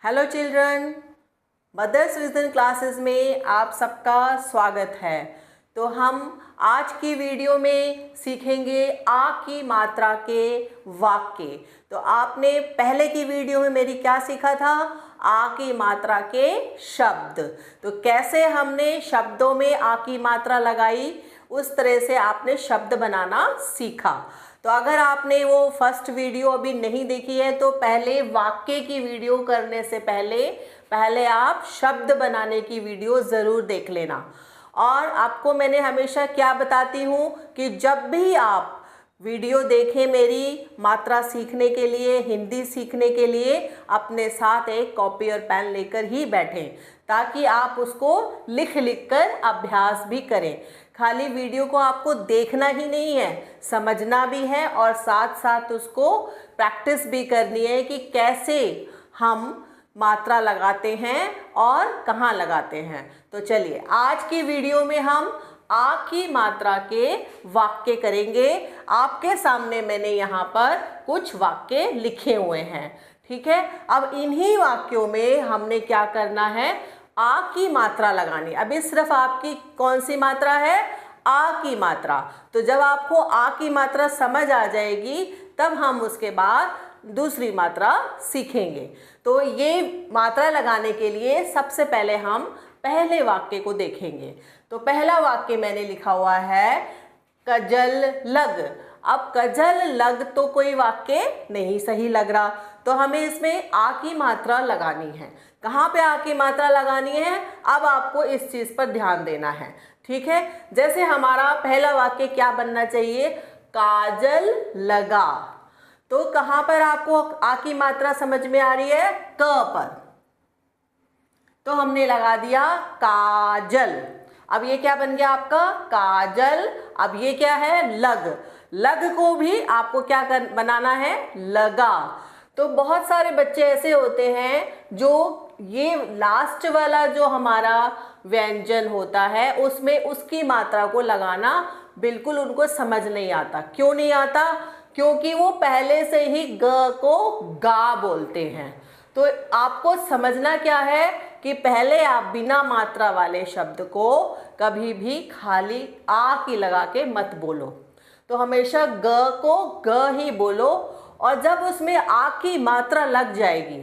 Hello children, mother's vision classes में आप सबका स्वागत है। तो हम आज की वीडियो में सीखेंगे आ की मात्रा के वाक्य। तो आपने पहले की वीडियो में मेरी क्या सीखा था? आ की मात्रा के शब्द। तो कैसे हमने शब्दों में आ की मात्रा लगाई, उस तरह से आपने शब्द बनाना सीखा। तो अगर आपने वो फर्स्ट वीडियो अभी नहीं देखी है तो पहले वाक्य की वीडियो करने से पहले आप शब्द बनाने की वीडियो ज़रूर देख लेना। और आपको मैंने हमेशा क्या बताती हूँ कि जब भी आप वीडियो देखें मेरी मात्रा सीखने के लिए, हिंदी सीखने के लिए, अपने साथ एक कॉपी और पेन लेकर ही बैठें ताकि आप उसको लिख कर अभ्यास भी करें। खाली वीडियो को आपको देखना ही नहीं है, समझना भी है और साथ साथ उसको प्रैक्टिस भी करनी है कि कैसे हम मात्रा लगाते हैं और कहाँ लगाते हैं। तो चलिए आज की वीडियो में हम आ की मात्रा के वाक्य करेंगे। आपके सामने मैंने यहाँ पर कुछ वाक्य लिखे हुए हैं, ठीक है। अब इन्हीं वाक्यों में हमने क्या करना है, आ की मात्रा लगानी। अभी सिर्फ आपकी कौन सी मात्रा है? आ की मात्रा। तो जब आपको आ की मात्रा समझ आ जाएगी तब हम उसके बाद दूसरी मात्रा सीखेंगे। तो ये मात्रा लगाने के लिए सबसे पहले हम पहले वाक्य को देखेंगे। तो पहला वाक्य मैंने लिखा हुआ है कजल लग। अब कजल लग तो कोई वाक्य नहीं सही लग रहा, तो हमें इसमें आ की मात्रा लगानी है। कहाँ पे आ की मात्रा लगानी है? अब आपको इस चीज़ पर ध्यान देना है, ठीक है। जैसे हमारा पहला वाक्य क्या बनना चाहिए? काजल लगा। तो कहाँ पर आपको आ की मात्रा समझ में आ रही है? क पर। तो हमने लगा दिया काजल। अब ये क्या बन गया आपका? काजल। अब ये क्या है? लग। लग को भी आपको क्या बनाना है? लगा। तो बहुत सारे बच्चे ऐसे होते हैं जो ये लास्ट वाला जो हमारा व्यंजन होता है उसमें उसकी मात्रा को लगाना बिल्कुल उनको समझ नहीं आता। क्यों नहीं आता? क्योंकि वो पहले से ही ग को गा बोलते हैं। तो आपको समझना क्या है कि पहले आप बिना मात्रा वाले शब्द को कभी भी खाली आ की लगा के मत बोलो। तो हमेशा ग को ग ही बोलो और जब उसमें आ की मात्रा लग जाएगी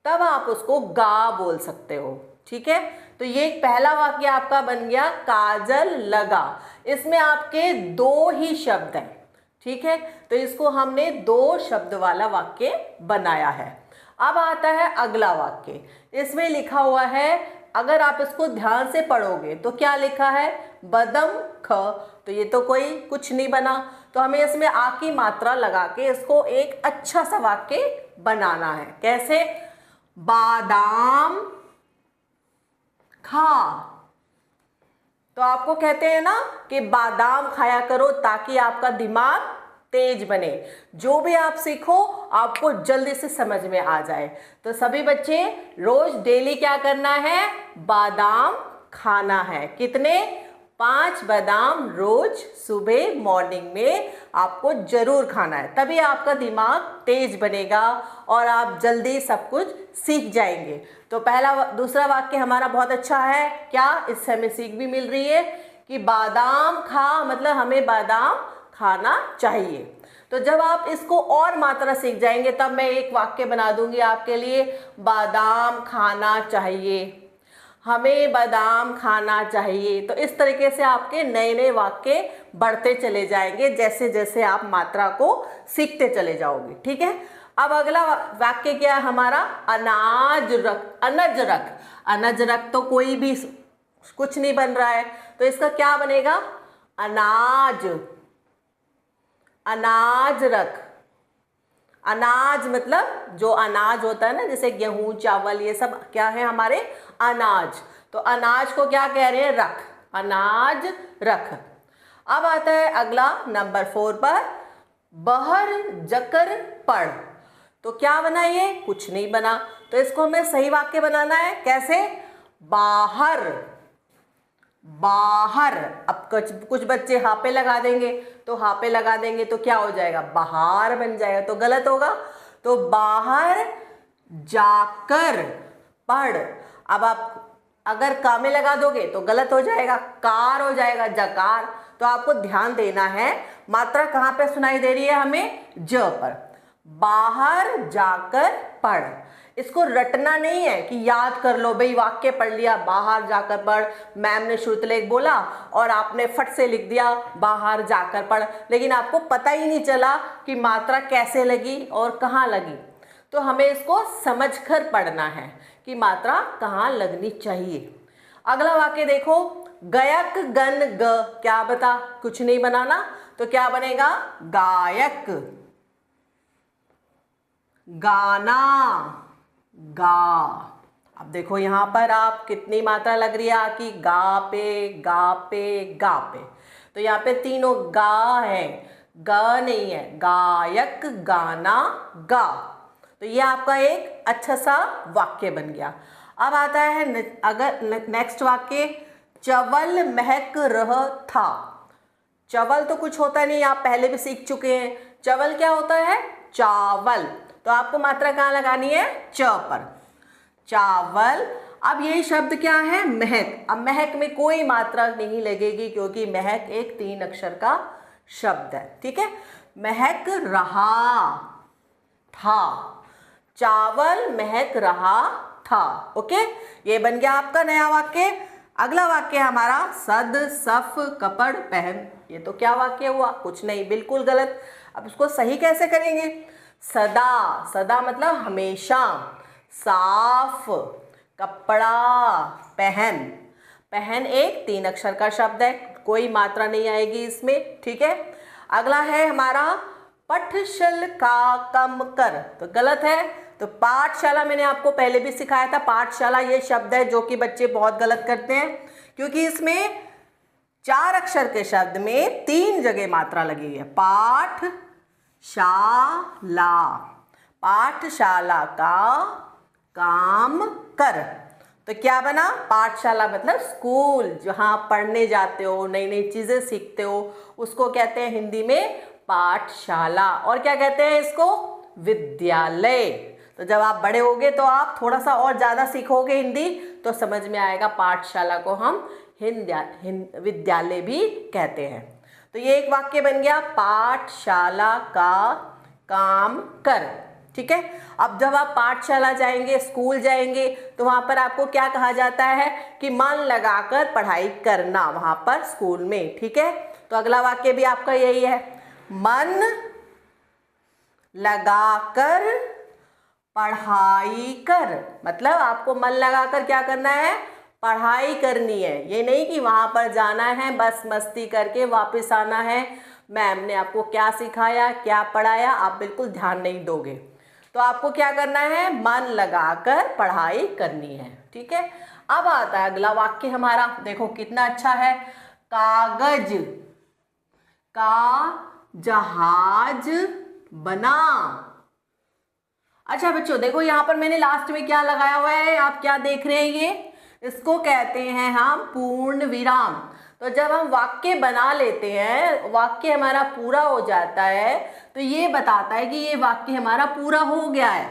तब आप उसको गा बोल सकते हो, ठीक है। तो ये पहला वाक्य आपका बन गया काजल लगा। इसमें आपके दो ही शब्द हैं, ठीक है। तो इसको हमने दो शब्द वाला वाक्य बनाया है। अब आता है अगला वाक्य। इसमें लिखा हुआ है, अगर आप इसको ध्यान से पढ़ोगे तो क्या लिखा है? बदम ख। तो ये तो कोई कुछ नहीं बना। तो हमें इसमें आ की मात्रा लगा के इसको एक अच्छा सा वाक्य बनाना है। कैसे? बादाम खा। तो आपको कहते हैं ना कि बादाम खाया करो ताकि आपका दिमाग तेज बने। जो भी आप सीखो आपको जल्दी से समझ में आ जाए। तो सभी बच्चे रोज डेली क्या करना है? बादाम खाना है। कितने? 5 बादाम रोज सुबह मॉर्निंग में आपको जरूर खाना है। तभी आपका दिमाग तेज बनेगा और आप जल्दी सब कुछ सीख जाएंगे। तो दूसरा वाक्य हमारा बहुत अच्छा है। क्या? इससे हमें सीख भी मिल रही है कि बादाम खा मतलब हमें बादाम खाना चाहिए। तो जब आप इसको और मात्रा सीख जाएंगे तब मैं एक वाक्य बना दूंगी आपके लिए। बादाम खाना चाहिए, हमें बादाम खाना चाहिए। तो इस तरीके से आपके नए नए वाक्य बढ़ते चले जाएंगे जैसे जैसे आप मात्रा को सीखते चले जाओगे, ठीक है। अब अगला वाक्य क्या है हमारा? अनाज रख। अनज रख। अनज रख तो कोई भी कुछ नहीं बन रहा है, तो इसका क्या बनेगा? अनाज। अनाज रख। अनाज मतलब जो अनाज होता है ना, जैसे गेहूं चावल ये सब क्या है हमारे? अनाज। तो अनाज को क्या कह रहे हैं? रख। अनाज रख। अब आता है अगला नंबर 4 पर, बहर जकर पढ़। तो क्या बना? ये कुछ नहीं बना। तो इसको हमें सही वाक्य बनाना है। कैसे? बाहर। बाहर। अब कुछ बच्चे हापे लगा देंगे, तो हापे लगा देंगे तो क्या हो जाएगा? बाहर बन जाएगा, तो गलत होगा। तो बाहर जाकर पढ़। अब आप अगर का में लगा दोगे तो गलत हो जाएगा, कार हो जाएगा, जकार। तो आपको ध्यान देना है मात्रा कहाँ पे सुनाई दे रही है हमें, ज पर। बाहर जाकर पढ़, इसको रटना नहीं है कि याद कर लो भाई, वाक्य पढ़ लिया बाहर जाकर पढ़, मैम ने श्रुतलेख बोला और आपने फट से लिख दिया बाहर जाकर पढ़, लेकिन आपको पता ही नहीं चला कि मात्रा कैसे लगी और कहाँ लगी। तो हमें इसको समझकर पढ़ना है कि मात्रा कहाँ लगनी चाहिए। अगला वाक्य देखो, गायक गन ग, क्या बता, कुछ नहीं बनाना, तो क्या बनेगा, गायक। गाना, गा। अब देखो यहां पर आप कितनी मात्रा लग रही है आपकी, गा पे, गा पे, गा पे। तो यहाँ पे तीनों गा है, ग नहीं है। गायक, गाना, गा। तो ये आपका एक अच्छा सा वाक्य बन गया। अब आता है अगर नेक्स्ट वाक्य, चवल महक रह था। चवल तो कुछ होता नहीं, आप पहले भी सीख चुके हैं। चवल क्या होता है, चावल। तो आपको मात्रा कहाँ लगानी है, च पर, चावल। अब ये शब्द क्या है, महक। अब महक में कोई मात्रा नहीं लगेगी क्योंकि महक एक 3 अक्षर का शब्द है, ठीक है। महक रहा था, चावल महक रहा था। ओके, ये बन गया आपका नया वाक्य। अगला वाक्य हमारा, सद सफ कपड़ पहन। ये तो क्या वाक्य हुआ, कुछ नहीं, बिल्कुल गलत। अब इसको सही कैसे करेंगे, सदा, सदा मतलब हमेशा, साफ कपड़ा पहन। पहन एक 3 अक्षर का शब्द है, कोई मात्रा नहीं आएगी इसमें, ठीक है। अगला है हमारा, पठशल का कम कर। तो गलत है। तो पाठशाला मैंने आपको पहले भी सिखाया था, पाठशाला ये शब्द है जो कि बच्चे बहुत गलत करते हैं, क्योंकि इसमें 4 अक्षर के शब्द में 3 जगह मात्रा लगी है। पाठ शाला, पाठशाला का काम कर। तो क्या बना, पाठशाला मतलब स्कूल, जहाँ पढ़ने जाते हो, नई नई चीज़ें सीखते हो, उसको कहते हैं हिंदी में पाठशाला। और क्या कहते हैं इसको, विद्यालय। तो जब आप बड़े होगे तो आप थोड़ा सा और ज़्यादा सीखोगे हिंदी, तो समझ में आएगा पाठशाला को हम विद्यालय भी कहते हैं। तो ये एक वाक्य बन गया, पाठशाला का काम कर, ठीक है। अब जब आप पाठशाला जाएंगे, स्कूल जाएंगे, तो वहाँ पर आपको क्या कहा जाता है कि मन लगाकर पढ़ाई करना वहाँ पर स्कूल में, ठीक है। तो अगला वाक्य भी आपका यही है, मन लगाकर पढ़ाई कर। मतलब आपको मन लगाकर क्या करना है, पढ़ाई करनी है। ये नहीं कि वहाँ पर जाना है बस मस्ती करके वापस आना है, मैम ने आपको क्या सिखाया क्या पढ़ाया आप बिल्कुल ध्यान नहीं दोगे। तो आपको क्या करना है, मन लगाकर पढ़ाई करनी है, ठीक है। अब आता है अगला वाक्य हमारा, देखो कितना अच्छा है, कागज का जहाज बना। अच्छा बच्चों देखो यहाँ पर मैंने लास्ट में क्या लगाया हुआ है, आप क्या देख रहे हैं, ये इसको कहते हैं हम पूर्ण विराम। तो जब हम वाक्य बना लेते हैं, वाक्य हमारा पूरा हो जाता है, तो ये बताता है कि ये वाक्य हमारा पूरा हो गया है।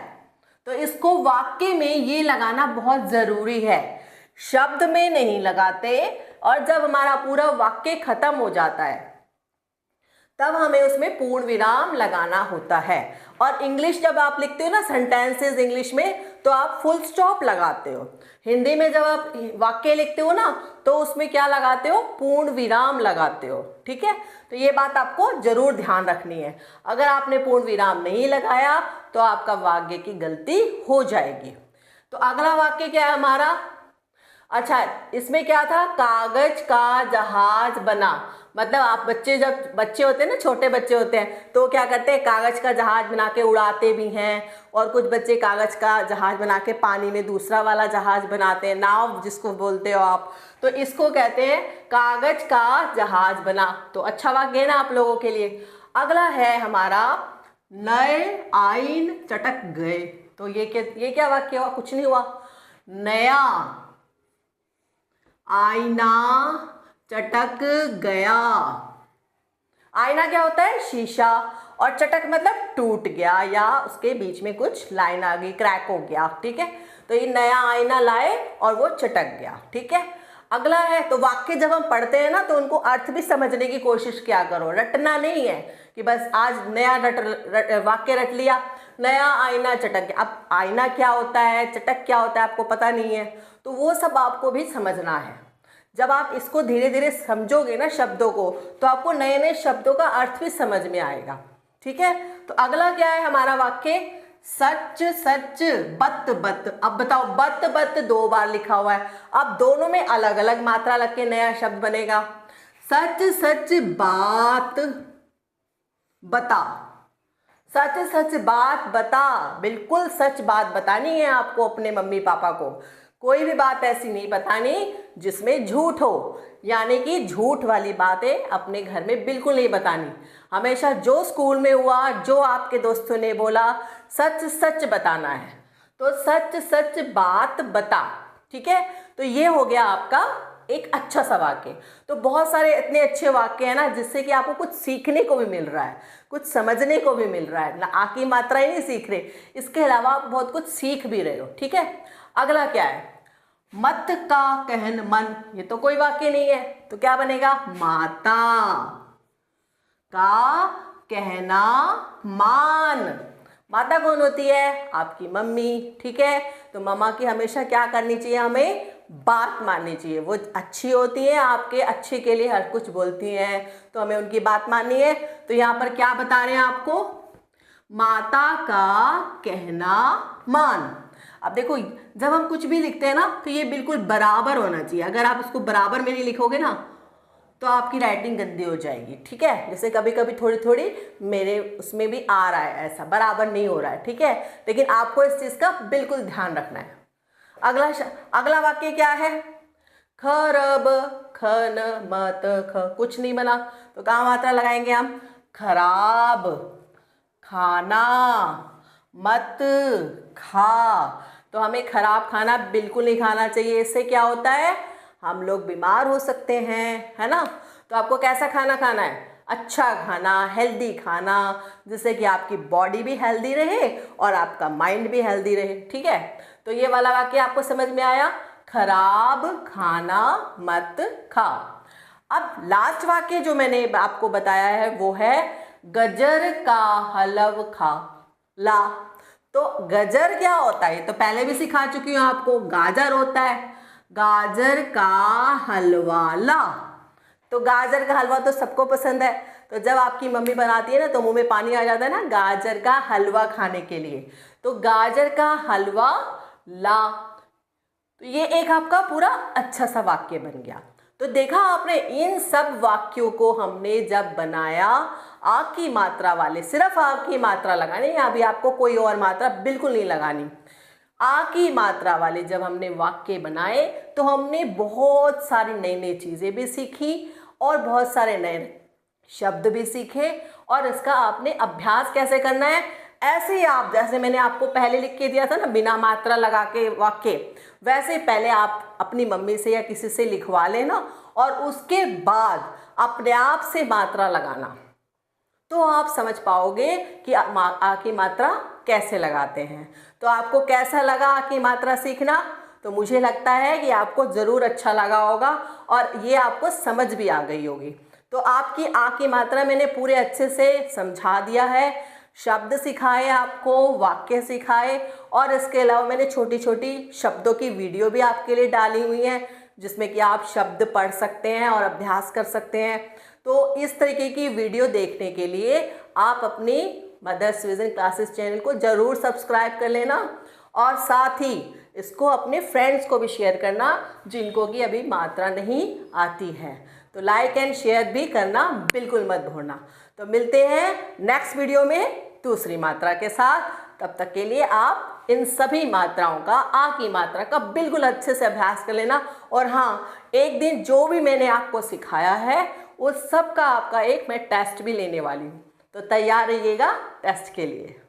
तो इसको वाक्य में ये लगाना बहुत ज़रूरी है, शब्द में नहीं लगाते। और जब हमारा पूरा वाक्य खत्म हो जाता है तब हमें उसमें पूर्ण विराम लगाना होता है। और इंग्लिश जब आप लिखते हो ना, सेंटेंसेस इंग्लिश में, तो आप फुल स्टॉप लगाते हो। हिंदी में जब आप वाक्य लिखते हो ना, तो उसमें क्या लगाते हो, पूर्ण विराम लगाते हो, ठीक है। तो ये बात आपको जरूर ध्यान रखनी है। अगर आपने पूर्ण विराम नहीं लगाया तो आपका वाक्य की गलती हो जाएगी। तो अगला वाक्य क्या है हमारा, अच्छा इसमें क्या था, कागज का जहाज बना। मतलब आप बच्चे, जब बच्चे होते हैं ना, छोटे बच्चे होते हैं, तो क्या करते हैं, कागज का जहाज बना के उड़ाते भी हैं। और कुछ बच्चे कागज का जहाज बना के पानी में दूसरा वाला जहाज बनाते हैं, नाव जिसको बोलते हो आप। तो इसको कहते हैं कागज का जहाज बना। तो अच्छा वाक्य है ना आप लोगों के लिए। अगला है हमारा, नए आईन चटक गए। तो ये क्या वाक्य हुआ, कुछ नहीं हुआ, नया आईना चटक गया। आईना क्या होता है, शीशा। और चटक मतलब टूट गया या उसके बीच में कुछ लाइन आ गई, क्रैक हो गया, ठीक है। तो ये नया आईना लाए और वो चटक गया, ठीक है। अगला है, तो वाक्य जब हम पढ़ते हैं ना तो उनको अर्थ भी समझने की कोशिश किया करो, रटना नहीं है कि बस आज नया वाक्य रट लिया, नया आईना चटक गया। अब आईना क्या होता है, चटक क्या होता है आपको पता नहीं है, तो वो सब आपको भी समझना है। जब आप इसको धीरे धीरे समझोगे ना शब्दों को, तो आपको नए नए शब्दों का अर्थ भी समझ में आएगा, ठीक है। तो अगला क्या है हमारा वाक्य, सच सच बत बत। अब बताओ, बत बत 2 बार लिखा हुआ है, अब दोनों में अलग अलग मात्रा लग के नया शब्द बनेगा। सच सच बात बता, सच सच बात बता, बिल्कुल सच बात बतानी है आपको अपने मम्मी पापा को। कोई भी बात ऐसी नहीं बतानी जिसमें झूठ हो, यानी कि झूठ वाली बातें अपने घर में बिल्कुल नहीं बतानी। हमेशा जो स्कूल में हुआ, जो आपके दोस्तों ने बोला, सच सच बताना है। तो सच सच बात बता, ठीक है। तो ये हो गया आपका एक अच्छा सा वाक्य। तो बहुत सारे इतने अच्छे वाक्य हैं ना जिससे कि आपको कुछ सीखने को भी मिल रहा है, कुछ समझने को भी मिल रहा है ना। आ की मात्रा ही नहीं सीख रहे, इसके अलावा आप बहुत कुछ सीख भी रहे हो, ठीक है। अगला क्या है, मत का कहन मन। ये तो कोई वाक्य नहीं है, तो क्या बनेगा, माता का कहना मान। माता कौन होती है, आपकी मम्मी, ठीक है। तो मम्मा की हमेशा क्या करनी चाहिए, हमें बात माननी चाहिए। वो अच्छी होती है, आपके अच्छे के लिए हर कुछ बोलती हैं, तो हमें उनकी बात माननी है। तो यहाँ पर क्या बता रहे हैं आपको, माता का कहना मान। अब देखो, जब हम कुछ भी लिखते हैं ना तो ये बिल्कुल बराबर होना चाहिए। अगर आप उसको बराबर में नहीं लिखोगे ना तो आपकी राइटिंग गंदी हो जाएगी, ठीक है। जैसे कभी कभी थोड़ी थोड़ी मेरे उसमें भी आ रहा है, ऐसा बराबर नहीं हो रहा है, ठीक है। लेकिन आपको इस चीज़ का बिल्कुल ध्यान रखना है। अगला वाक्य क्या है, खरब खन मत ख, कुछ नहीं बना, तो कहाँ मात्रा लगाएंगे हम, खराब, खाना, मत खा। तो हमें खराब खाना बिल्कुल नहीं खाना चाहिए, इससे क्या होता है, हम लोग बीमार हो सकते हैं, है ना। तो आपको कैसा खाना खाना है, अच्छा खाना, हेल्दी खाना, जिससे कि आपकी बॉडी भी हेल्दी रहे और आपका माइंड भी हेल्दी रहे, ठीक है। तो ये वाला वाक्य आपको समझ में आया, खराब खाना मत खा। अब लास्ट वाक्य जो मैंने आपको बताया है वो है गजर का हलव खा ला। तो गजर क्या होता है, तो पहले भी सिखा चुकी हूँ आपको, गाजर होता है, गाजर का हलवा ला। तो गाजर का हलवा तो सबको पसंद है, तो जब आपकी मम्मी बनाती है ना तो मुंह में पानी आ जाता है ना गाजर का हलवा खाने के लिए। तो गाजर का हलवा ला, तो ये एक आपका पूरा अच्छा सा वाक्य बन गया। तो देखा आपने, इन सब वाक्यों को हमने जब बनाया, आ की मात्रा वाले, सिर्फ आ की मात्रा लगानी है, अभी आपको कोई और मात्रा बिल्कुल नहीं लगानी। आ की मात्रा वाले जब हमने वाक्य बनाए तो हमने बहुत सारी नई नई चीज़ें भी सीखी और बहुत सारे नए शब्द भी सीखे। और इसका आपने अभ्यास कैसे करना है, ऐसे ही आप, जैसे मैंने आपको पहले लिख के दिया था ना बिना मात्रा लगा के वाक्य, वैसे पहले आप अपनी मम्मी से या किसी से लिखवा लेना और उसके बाद अपने आप से मात्रा लगाना, तो आप समझ पाओगे कि आ की मात्रा कैसे लगाते हैं। तो आपको कैसा लगा आ की मात्रा सीखना, तो मुझे लगता है कि आपको ज़रूर अच्छा लगा होगा और ये आपको समझ भी आ गई होगी। तो आपकी आ की मात्रा मैंने पूरे अच्छे से समझा दिया है, शब्द सिखाए आपको, वाक्य सिखाए, और इसके अलावा मैंने छोटी छोटी शब्दों की वीडियो भी आपके लिए डाली हुई है जिसमें कि आप शब्द पढ़ सकते हैं और अभ्यास कर सकते हैं। तो इस तरीके की वीडियो देखने के लिए आप अपनी मदर्स विजन क्लासेस चैनल को ज़रूर सब्सक्राइब कर लेना और साथ ही इसको अपने फ्रेंड्स को भी शेयर करना जिनको कि अभी मात्रा नहीं आती है। तो लाइक एंड शेयर भी करना बिल्कुल मत भूलना। तो मिलते हैं नेक्स्ट वीडियो में दूसरी मात्रा के साथ। तब तक के लिए आप इन सभी मात्राओं का, आ की मात्रा का बिल्कुल अच्छे से अभ्यास कर लेना। और हाँ, एक दिन जो भी मैंने आपको सिखाया है उस सब का आपका एक मैं टेस्ट भी लेने वाली हूँ, तो तैयार रहिएगा टेस्ट के लिए।